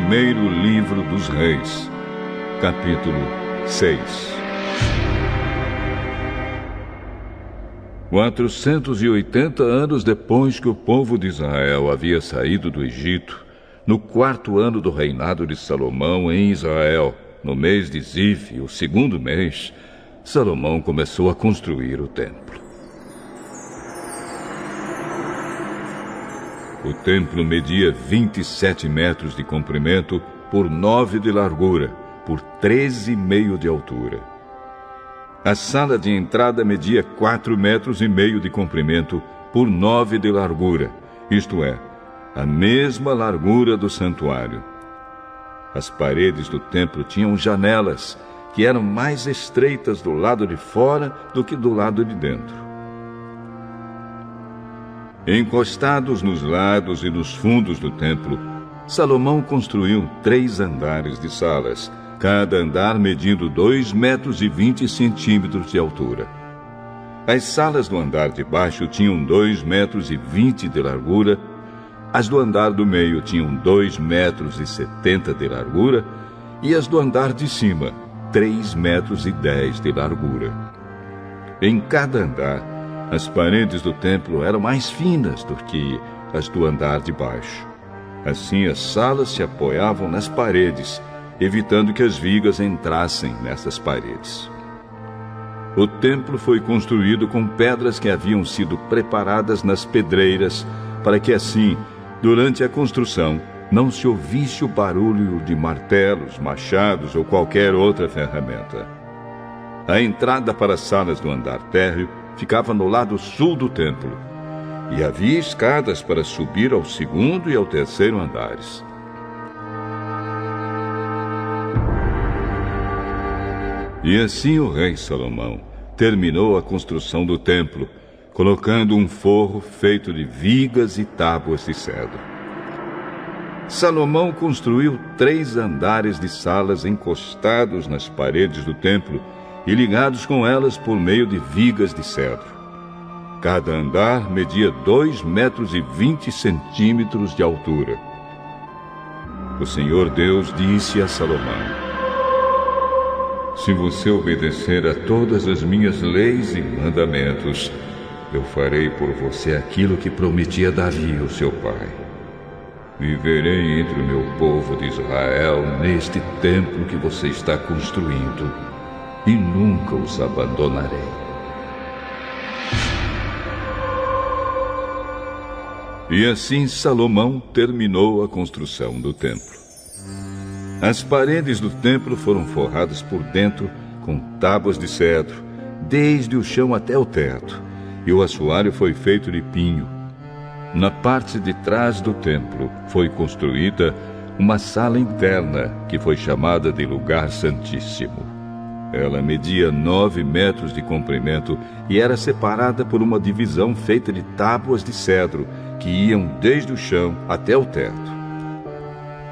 Primeiro livro dos Reis, capítulo 6. 480 anos depois que o povo de Israel havia saído do Egito, no 4º ano do reinado de Salomão em Israel, no mês de Ziv, o 2º mês, Salomão começou a construir o templo. O templo media 27 metros de comprimento por 9 de largura, por 13,5 de altura. A sala de entrada media 4,5 metros de comprimento por 9 de largura, isto é, a mesma largura do santuário. As paredes do templo tinham janelas, que eram mais estreitas do lado de fora do que do lado de dentro. Encostados nos lados e nos fundos do templo, Salomão construiu 3 andares de salas, cada andar medindo 2,20 metros de altura. As salas do andar de baixo tinham 2,20 metros de largura, as do andar do meio tinham 2,70 metros de largura e as do andar de cima, 3,10 metros de largura. Em cada andar, as paredes do templo eram mais finas do que as do andar de baixo. Assim, as salas se apoiavam nas paredes, evitando que as vigas entrassem nessas paredes. O templo foi construído com pedras que haviam sido preparadas nas pedreiras, para que assim, durante a construção, não se ouvisse o barulho de martelos, machados ou qualquer outra ferramenta. A entrada para as salas do andar térreo ficava no lado sul do templo, e havia escadas para subir ao 2º e ao 3º andares. E assim o rei Salomão terminou a construção do templo, colocando um forro feito de vigas e tábuas de cedro. Salomão construiu 3 andares de salas encostados nas paredes do templo e ligados com elas por meio de vigas de cedro. Cada andar media 2,20 metros de altura. O Senhor Deus disse a Salomão: se você obedecer a todas as minhas leis e mandamentos, eu farei por você aquilo que prometi a Davi, o seu pai. Viverei entre o meu povo de Israel neste templo que você está construindo, e nunca os abandonarei. E assim Salomão terminou a construção do templo. As paredes do templo foram forradas por dentro com tábuas de cedro, desde o chão até o teto, e o assoalho foi feito de pinho. Na parte de trás do templo foi construída uma sala interna, que foi chamada de Lugar Santíssimo. Ela media 9 metros de comprimento e era separada por uma divisão feita de tábuas de cedro, que iam desde o chão até o teto.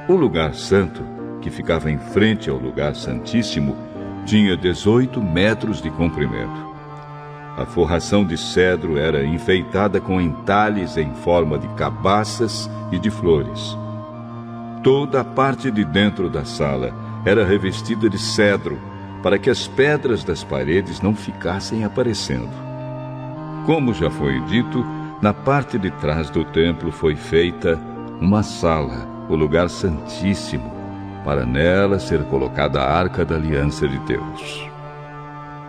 O lugar santo, que ficava em frente ao Lugar Santíssimo, tinha 18 metros de comprimento. A forração de cedro era enfeitada com entalhes em forma de cabaças e de flores. Toda a parte de dentro da sala era revestida de cedro, para que as pedras das paredes não ficassem aparecendo. Como já foi dito, na parte de trás do templo foi feita uma sala, o Lugar Santíssimo, para nela ser colocada a Arca da Aliança de Deus.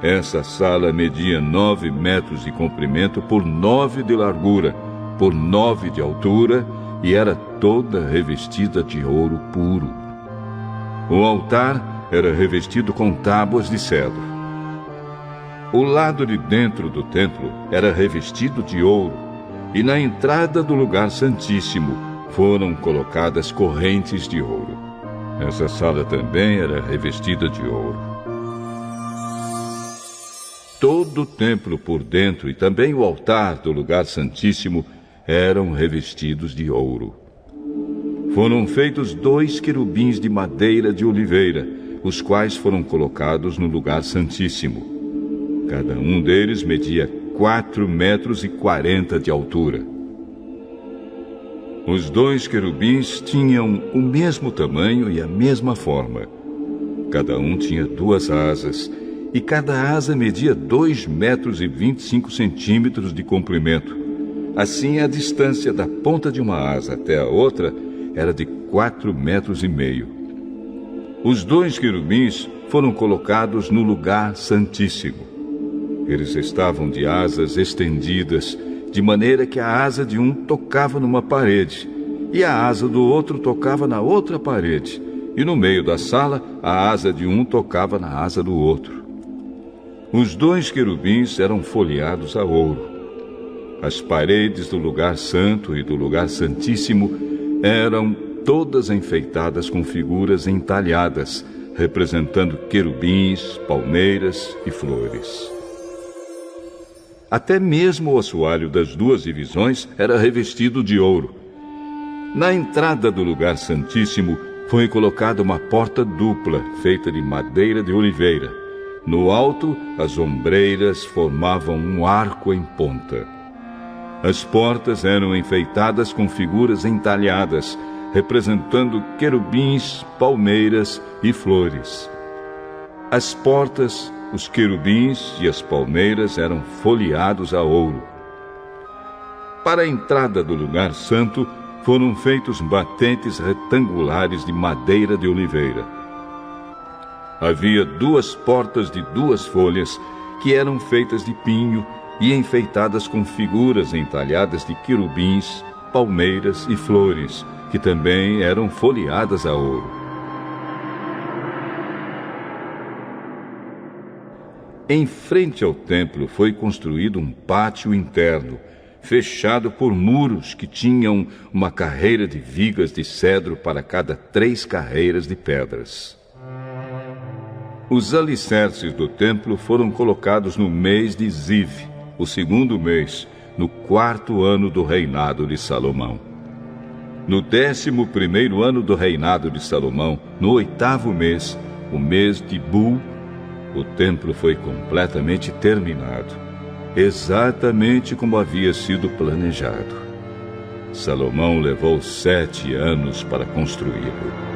Essa sala media 9 metros de comprimento por 9 de largura, por 9 de altura, e era toda revestida de ouro puro. O altar era revestido com tábuas de cedro. O lado de dentro do templo era revestido de ouro, e na entrada do Lugar Santíssimo foram colocadas correntes de ouro. Essa sala também era revestida de ouro. Todo o templo por dentro e também o altar do Lugar Santíssimo eram revestidos de ouro. Foram feitos 2 querubins de madeira de oliveira, os quais foram colocados no Lugar Santíssimo. Cada um deles media 4,40 metros de altura. Os 2 querubins tinham o mesmo tamanho e a mesma forma. Cada um tinha 2 asas, e cada asa media 2,25 metros de comprimento. Assim, a distância da ponta de uma asa até a outra era de 4,5 metros. Os 2 querubins foram colocados no lugar santíssimo. Eles estavam de asas estendidas, de maneira que a asa de um tocava numa parede, e a asa do outro tocava na outra parede, e no meio da sala, a asa de um tocava na asa do outro. Os 2 querubins eram folheados a ouro. As paredes do lugar santo e do lugar santíssimo eram todas enfeitadas com figuras entalhadas, representando querubins, palmeiras e flores. Até mesmo o assoalho das 2 divisões era revestido de ouro. Na entrada do lugar santíssimo foi colocada uma porta dupla, feita de madeira de oliveira. No alto, as ombreiras formavam um arco em ponta. As portas eram enfeitadas com figuras entalhadas, representando querubins, palmeiras e flores. As portas, os querubins e as palmeiras eram folheados a ouro. Para a entrada do lugar santo, foram feitos batentes retangulares de madeira de oliveira. Havia 2 portas de 2 folhas, que eram feitas de pinho e enfeitadas com figuras entalhadas de querubins, palmeiras e flores, que também eram folheadas a ouro. Em frente ao templo foi construído um pátio interno, fechado por muros que tinham uma carreira de vigas de cedro para cada 3 carreiras de pedras. Os alicerces do templo foram colocados no mês de Ziv, o 2º mês, no 4º ano do reinado de Salomão. No 11º ano do reinado de Salomão, no 8º mês, o mês de Bul, o templo foi completamente terminado, exatamente como havia sido planejado. Salomão levou 7 anos para construí-lo.